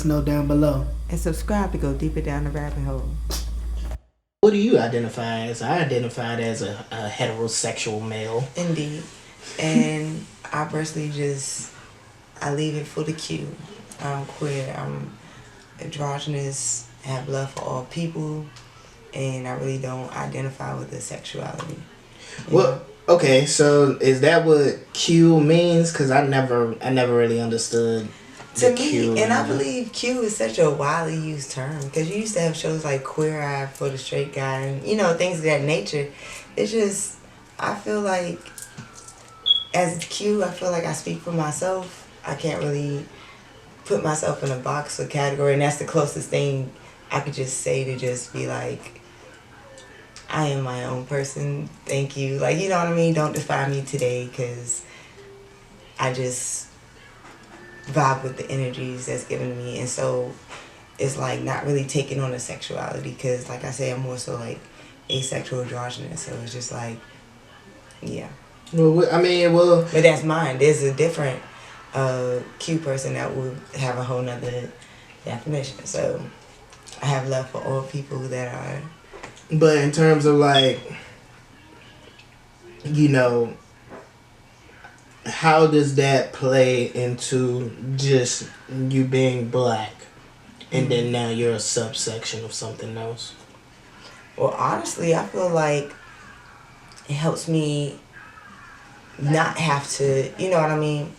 Know down below. And subscribe to go deeper down the rabbit hole. What do you identify as? I identified as a heterosexual male. Indeed. And I personally I leave it for the Q. I'm queer, I'm androgynous, I have love for all people, and I really don't identify with the sexuality. Well, okay, so is that what Q means? Because I never really understood. To me, and I believe Q is such a widely used term because you used to have shows like Queer Eye for the straight guy and, things of that nature. It's just, I feel like as Q, I feel like I speak for myself. I can't really put myself in a box or category, and that's the closest thing I could just say to just be like, I am my own person. Thank you. Like, you know what I mean? Don't define me today because I just vibe with the energies that's given to me, and so it's like not really taking on a sexuality because, like I say, I'm more so like asexual androgynous, so it's just like, yeah. Well, but that's mine. There's a different Q person that would have a whole nother definition. So I have love for all people that are. But in terms of like, how does that play into just you being black and then now you're a subsection of something else? Well, honestly, I feel like it helps me not have to, you know what I mean?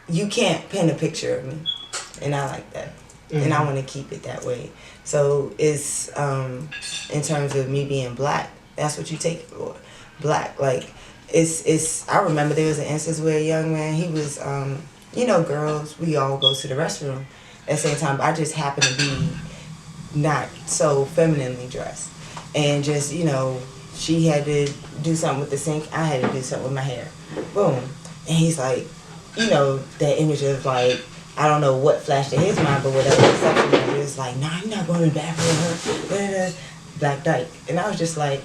You can't paint a picture of me, and I like that. Mm-hmm. And I want to keep it that way. So it's, in terms of me being black, that's what you take it for. Black, like, it's I remember there was an instance where a young man, he was, girls, we all go to the restroom at the same time, but I just happened to be not so femininely dressed. And just, she had to do something with the sink, I had to do something with my hair. Boom. And he's like, that image of like, I don't know what flashed in his mind, but whatever, it was like, nah, you're not going to the bathroom with her. Black dyke. And I was just like,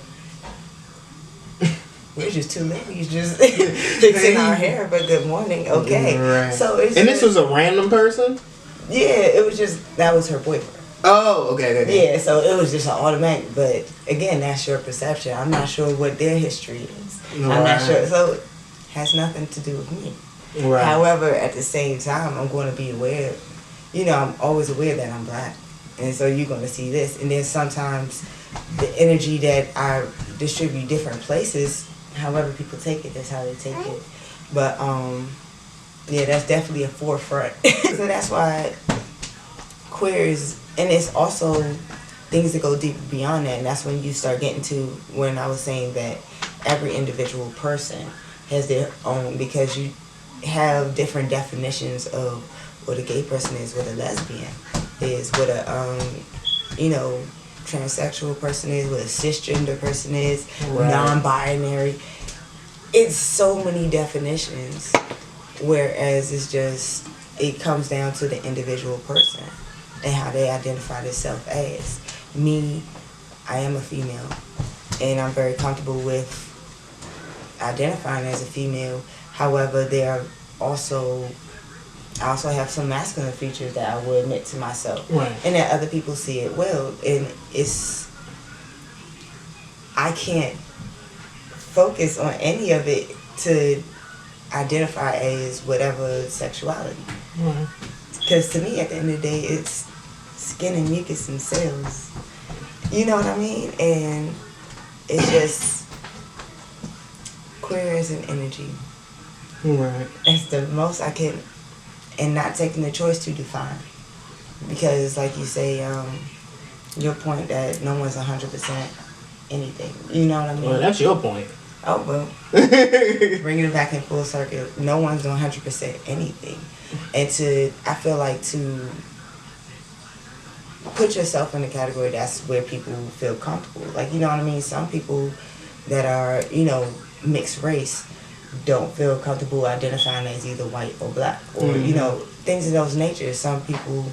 we're just two ladies just fixing our hair, but good morning, okay. Right. So this was a random person? Yeah, it was that was her boyfriend. Oh, okay. Yeah, so it was just an automatic, but again, that's your perception. I'm not sure what their history is. Right. I'm not sure, so it has nothing to do with me. Right. However, at the same time, I'm going to be aware, I'm always aware that I'm black, and so you're going to see this, and then sometimes the energy that I distribute different places, however people take it, that's how they take it. But yeah, that's definitely a forefront. So that's why queer is, and it's also things that go deeper beyond that, and that's when you start getting to when I was saying that every individual person has their own, because you have different definitions of what a gay person is, what a lesbian is, what a transsexual person is, what a cisgender person is, right. Non-binary. It's so many definitions, whereas it comes down to the individual person and how they identify themselves as. Me, I am a female, and I'm very comfortable with identifying as a female. However, I also have some masculine features that I will admit to myself, right. And that other people see it well. And I can't focus on any of it to identify as whatever sexuality. Because to me, at the end of the day, it's skin and mucus and cells. You know what I mean? And it's just queer as an energy. Right. That's the most I can, and not taking the choice to define. Because, like you say, your point that no one's 100% anything. You know what I mean? Well, that's your point. Oh, well. Bringing it back in full circle, no one's 100% anything. And I feel like to put yourself in a category, that's where people feel comfortable. Like, you know what I mean? Some people that are, mixed race don't feel comfortable identifying as either white or black or, things of those natures. Some people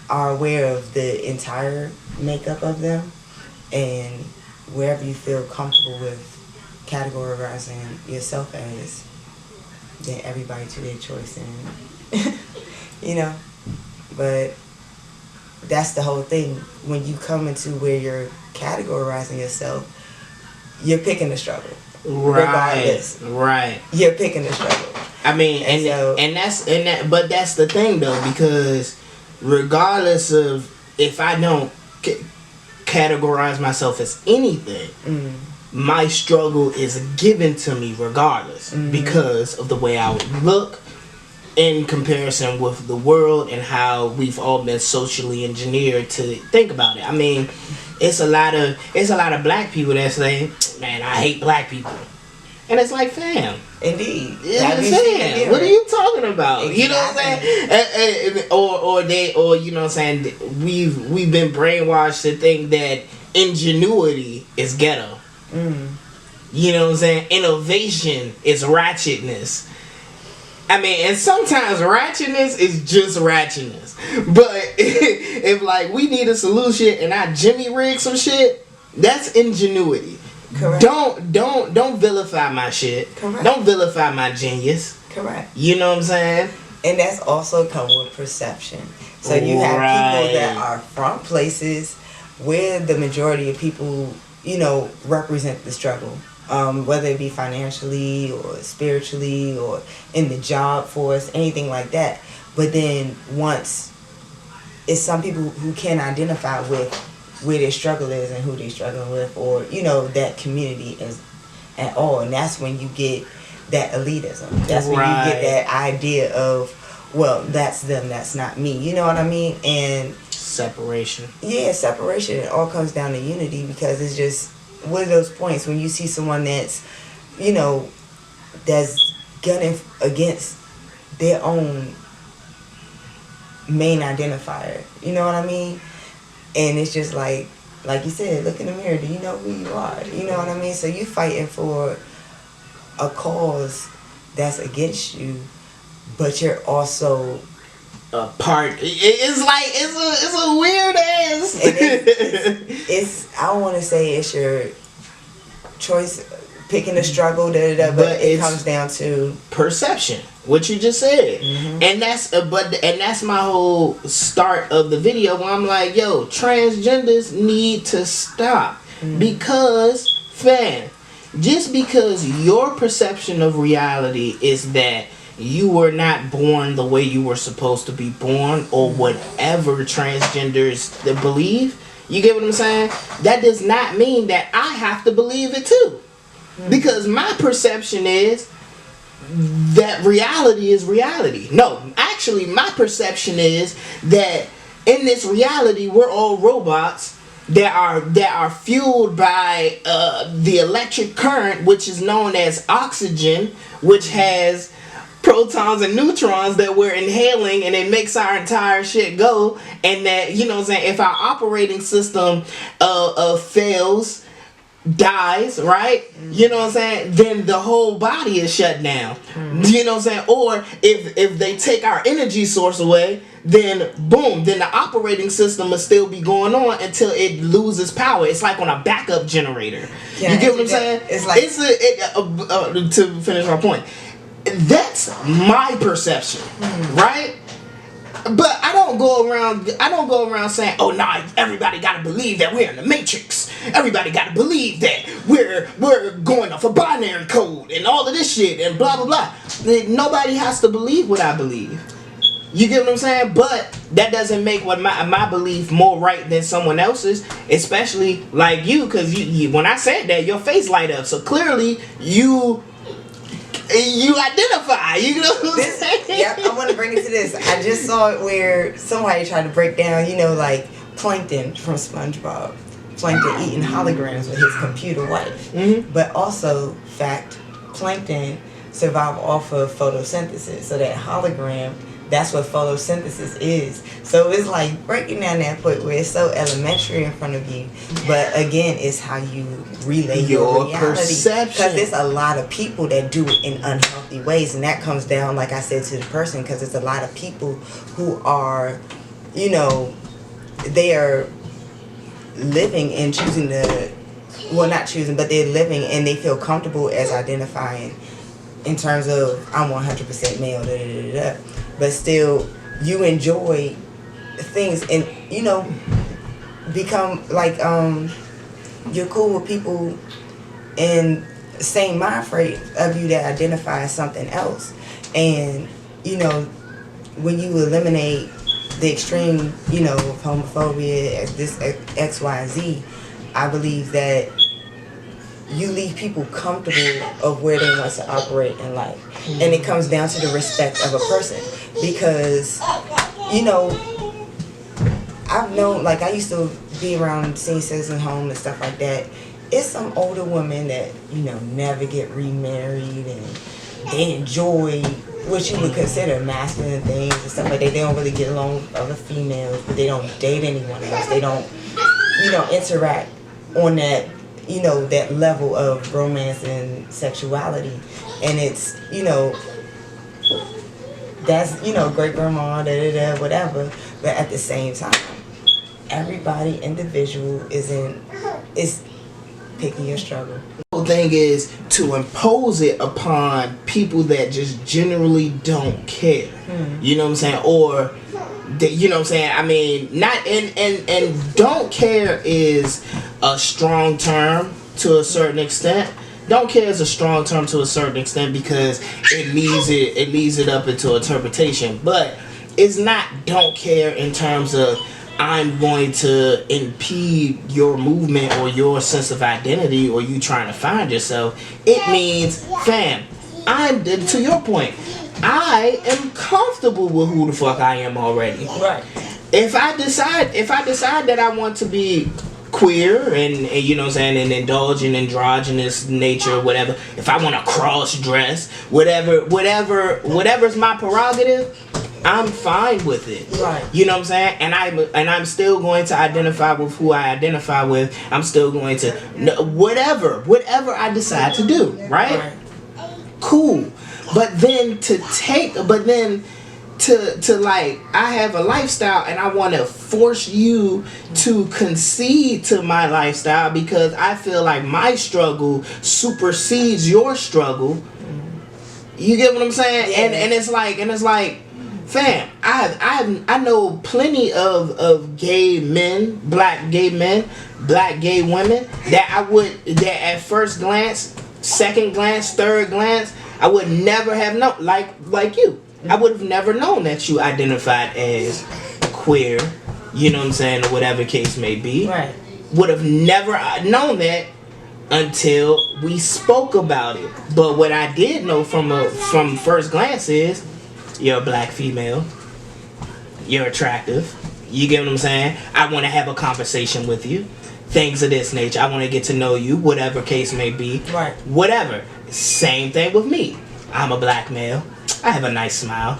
are aware of the entire makeup of them, and wherever you feel comfortable with categorizing yourself as, then everybody to their choice, and you know. But that's the whole thing. When you come into where you're categorizing yourself, you're picking the struggle. Regardless. Right. You're picking the struggle. I mean, but that's the thing though, because regardless of if I don't categorize myself as anything, my struggle is given to me regardless, because of the way I would look in comparison with the world and how we've all been socially engineered to think about it. I mean, it's a lot of black people that say, "Man, I hate black people," and it's like, fam. Indeed. Fam, what are you talking about? Exactly. You know what I'm saying? Or you know what I'm saying? We've been brainwashed to think that ingenuity is ghetto. You know what I'm saying? Innovation is ratchetness. I mean, and sometimes ratchetness is just ratchetness. But if like we need a solution and I Jimmy rig some shit, that's ingenuity. Correct. Don't vilify my shit. Correct. Don't vilify my genius. Correct. You know what I'm saying? And that's also come with perception. So you have people that are from places where the majority of people, you know, represent the struggle. Whether it be financially or spiritually or in the job force, anything like that. But then once it's some people who can identify with where their struggle is and who they're struggling with, or, you know, that community is at all. And that's when you get that elitism. That's when you get that idea of, well, that's them, that's not me. You know what I mean? And separation. Yeah, separation. It all comes down to unity, because it's just one of those points when you see someone that's, you know, that's gunning against their own main identifier. You know what I mean? And it's just like you said, look in the mirror. Do you know who you are? You know what I mean? So you fighting for a cause that's against you, but you're also a part. It's like it's a weird ass. It's I don't want to say it's your choice, picking the struggle, but it comes down to perception. What you just said, and that's my whole start of the video where I'm like, yo, transgenders need to stop, because fam, just because your perception of reality is that you were not born the way you were supposed to be born, or whatever transgenders believe, you get what I'm saying? That does not mean that I have to believe it too. Because my perception is that reality is reality. No, actually my perception is that in this reality we're all robots that are fueled by the electric current, which is known as oxygen, which has protons and neutrons that we're inhaling, and it makes our entire shit go. And that, you know what I'm saying, if our operating system fails, dies, right? You know what I'm saying, then the whole body is shut down. You know what I'm saying? Or if they take our energy source away, then boom, then the operating system will still be going on until it loses power. It's like on a backup generator. You get what I'm saying? It's like to finish my point, that's my perception, right? But I don't go around saying, oh nah, everybody gotta believe that we're in the Matrix. Everybody gotta believe that we're going off a binary code and all of this shit and blah blah blah. Nobody has to believe what I believe. You get what I'm saying? But that doesn't make what my belief more right than someone else's, especially like you, because you when I said that, your face light up. So clearly you identify, you know what I'm saying? Yep, I want to bring it to this. I just saw it where somebody tried to break down, you know, like Plankton from SpongeBob. Plankton eating holograms with his computer wife. But also, fact, Plankton survived off of photosynthesis. So that hologram, that's what photosynthesis is. So it's like breaking down that point where it's so elementary in front of you. But again, it's how you relay your reality. Perception. Because there's a lot of people that do it in unhealthy ways. And that comes down, like I said, to the person. Because there's a lot of people who are, you know, they are living and choosing to, well, not choosing, but they're living and they feel comfortable as identifying in terms of I'm 100% male, but still you enjoy things and become like you're cool with people in the same mind frame of you that identify as something else. And when you eliminate the extreme of homophobia, this XYZ, I believe that you leave people comfortable of where they want to operate in life. Mm-hmm. And it comes down to the respect of a person. Because, I've known, like, I used to be around senior citizen home and stuff like that. It's some older women that, never get remarried and they enjoy what you would consider masculine things and stuff like that. They don't really get along with other females, but they don't date anyone else. They don't, interact on that, that level of romance and sexuality. And it's, that's, great grandma, whatever. But at the same time, everybody individual is picking your struggle. The thing is to impose it upon people that just generally don't care. You know what I'm saying? Or you know what I'm saying? I mean, not and don't care is a strong term to a certain extent. Don't care is a strong term to a certain extent because it leaves it up into interpretation. But it's not don't care in terms of I'm going to impede your movement or your sense of identity or you trying to find yourself. It means, fam, to your point, I am comfortable with who the fuck I am already. Right. If I decide that I want to be queer and you know what I'm saying, and indulge in androgynous nature, whatever, if I want to cross dress, whatever's my prerogative, I'm fine with it. Right. You know what I'm saying? And I'm still going to identify with who I identify with. I'm still going to whatever I decide to do, right? Cool. But then to like, I have a lifestyle and I want to force you to concede to my lifestyle because I feel like my struggle supersedes your struggle. You get what I'm saying? Yeah. And it's like, fam, I know plenty of gay men, black gay women that at first glance, second glance, third glance, I would never have known, like you. I would have never known that you identified as queer, you know what I'm saying, or whatever case may be. Right. Would have never known that until we spoke about it. But what I did know from first glance is you're a black female. You're attractive. You get what I'm saying? I want to have a conversation with you. Things of this nature. I want to get to know you, whatever case may be. Right. Whatever. Same thing with me. I'm a black male. I have a nice smile.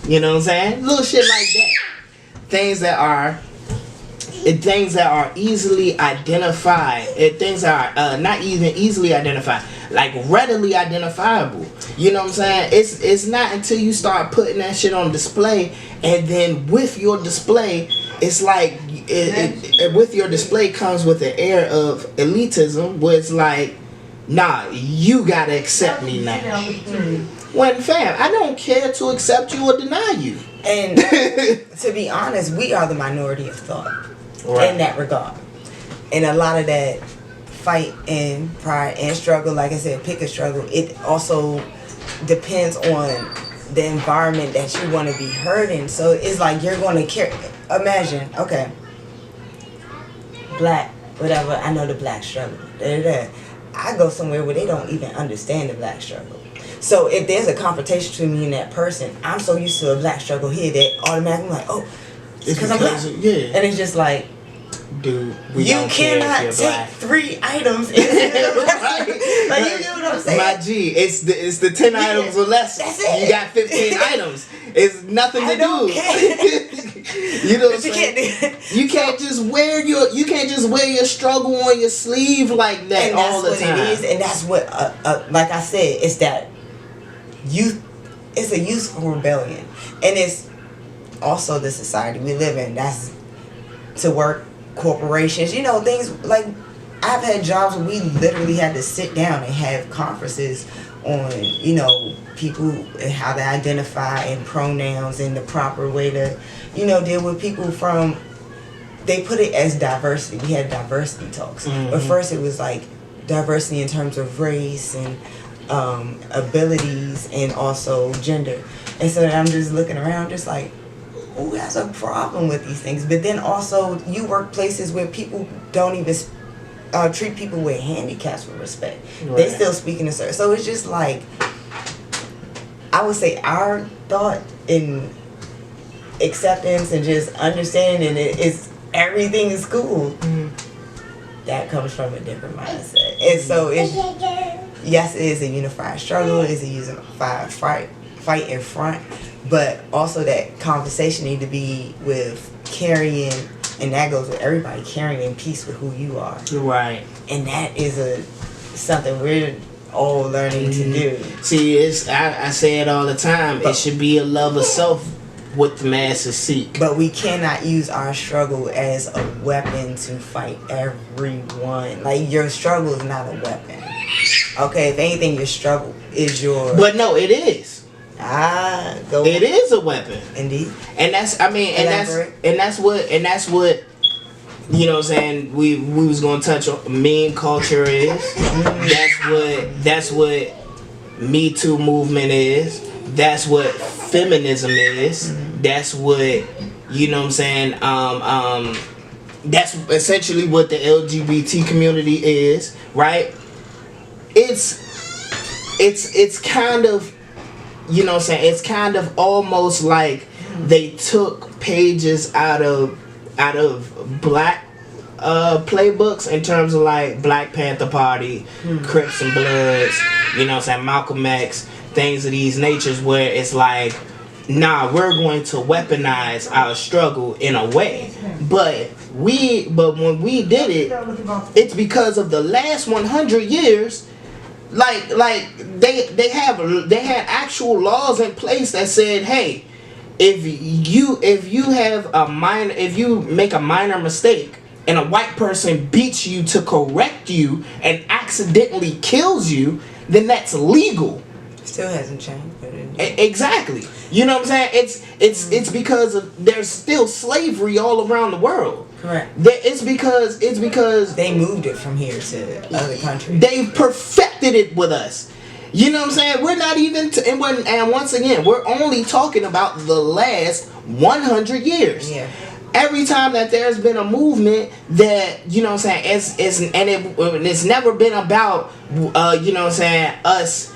You know what I'm saying? Little shit like that. Things that are easily identified. Things that are not even easily identified. Like readily identifiable. You know what I'm saying? It's not until you start putting that shit on display, and then with your display, it's like with your display comes with an air of elitism, where it's like, nah, you gotta accept me now. When fam, I don't care to accept you or deny you. And to be honest, we are the minority of thought in that regard. And a lot of that fight and pride and struggle, like I said, pick a struggle, it also depends on the environment that you want to be heard in. So it's like you're going to care. Imagine, okay, black, whatever, I know the black struggle. I go somewhere where they don't even understand the black struggle. So if there's a confrontation between me and that person, I'm so used to a black struggle here that automatically I'm like, oh, it's because I'm black. Yeah. And it's just like, dude, you cannot take black. 3 items. Like, you get what I'm saying? My G, it's the 10 items or less. That's it. You got 15 items. It's nothing to do. You know what I'm saying? You can't just wear your struggle on your sleeve like that all the time. And that's what it is, and that's what like I said, it's that youth. It's a youthful rebellion, and it's also the society we live in. That's to work. Corporations, things like I've had jobs where we literally had to sit down and have conferences on, you know, people and how they identify and pronouns and the proper way to, you know, deal with people from, they put it as diversity. We had diversity talks. But first it was like diversity in terms of race and abilities and also gender. And so I'm just looking around just like, who has a problem with these things? But then also you work places where people don't even treat people with handicaps with respect. Right. They still speak in a certain. So it's just like, I would say our thought in acceptance and just understanding it is everything is cool. That comes from a different mindset. And so it's, yes, it is a unified struggle, it is a unified fight in front, but also that conversation need to be with carrying, and that goes with everybody carrying peace with who you are. Right. And that is something we're all learning to do. See, I say it all the time. It should be a love of self what the masses seek. But we cannot use our struggle as a weapon to fight everyone. Like, your struggle is not a weapon. Okay, if anything, your struggle is your... But no, it is. It is a weapon. Indeed. And that's, I mean, and that's what, you know what I'm saying, we was gonna touch on meme culture is. That's what Me Too movement is. That's what feminism is. That's what, you know what I'm saying, that's essentially what the LGBT community is, right? It's kind of, you know what I'm saying, it's kind of almost like they took pages out of black playbooks in terms of like Black Panther Party, Crips and Bloods, you know what I'm saying, Malcolm X, things of these natures, where it's like, nah, we're going to weaponize our struggle in a way. But when we did it, it's because of the last 100 years. Like they had actual laws in place that said, hey, if you make a minor mistake and a white person beats you to correct you and accidentally kills you, then that's legal. Still hasn't changed. Exactly. You know what I'm saying? It's because there's still slavery all around the world. Correct. It's because they moved it from here to other countries. They've perfected it with us. You know what I'm saying? We're not even and once again, we're only talking about the last 100 years. Yeah. Every time that there's been a movement that, you know what I'm saying, it's never been about you know what I'm saying, us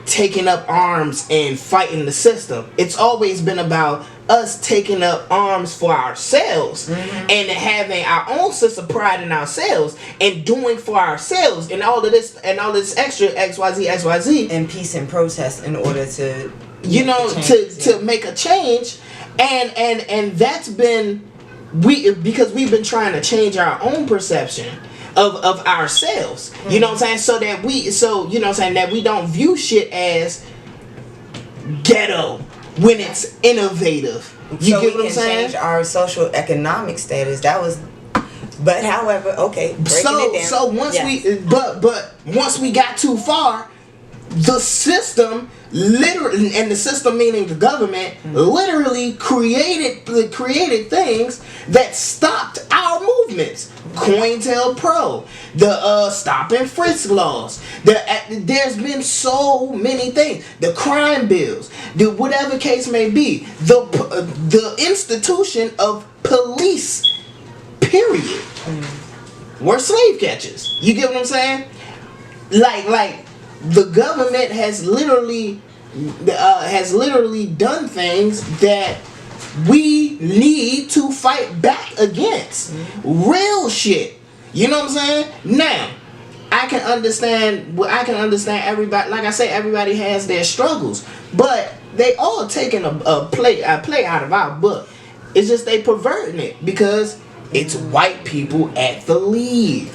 taking up arms and fighting the system. It's always been about us taking up arms for ourselves and having our own sense of pride in ourselves and doing for ourselves and all of this extra XYZ and peace and protest in order to, you know, to make a change. And that's been because we've been trying to change our own perception of ourselves. You know what I'm saying? So you know what I'm saying, that we don't view shit as ghetto when it's innovative. You get what I'm saying? Change our social economic status. But however, okay, breaking it down. So once we got too far, the system literally, and the system meaning the government, literally created things that stopped our movements. COINTELPRO, the stop and frisk laws. There's been so many things. The crime bills, the whatever case may be. The institution of police, period, were slave catchers. You get what I'm saying? Like the government has literally done things that we need to fight back against. Real shit. You know what I'm saying? Now, I can understand everybody. Like I say, everybody has their struggles, but they all taking a play out of our book. It's just they perverting it because it's white people at the lead.